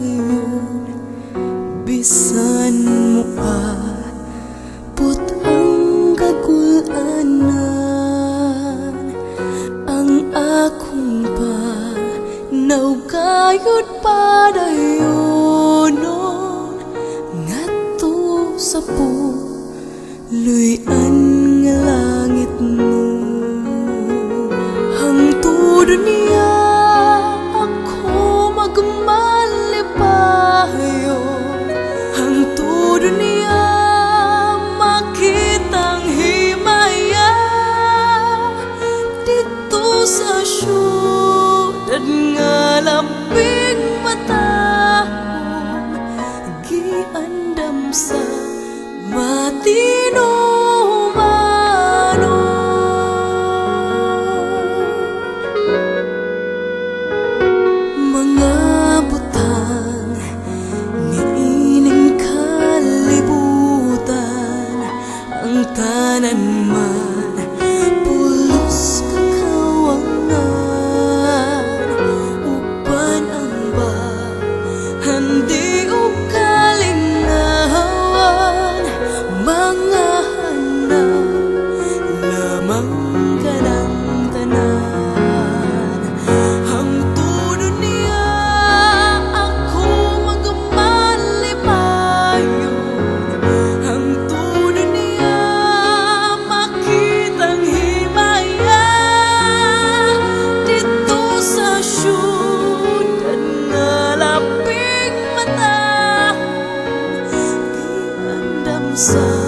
payon bisan mo put ang kagulanan ang akong naugayod padayonon ngadto sa luyan nga langit mo hangtod niya ako magmalipayon hangtod niya makitang himaya dito sa syudad nga labing matahong giandam sa matino mga butang niining kalibutan ang tanan man pulos kakawangan uban ang handi o kalingawan mga hanap lamang ka ng tanan hangtod niya ako magmalipayon hangtod niya makitang himaya dito sa syudad nga labing matahong giandam sa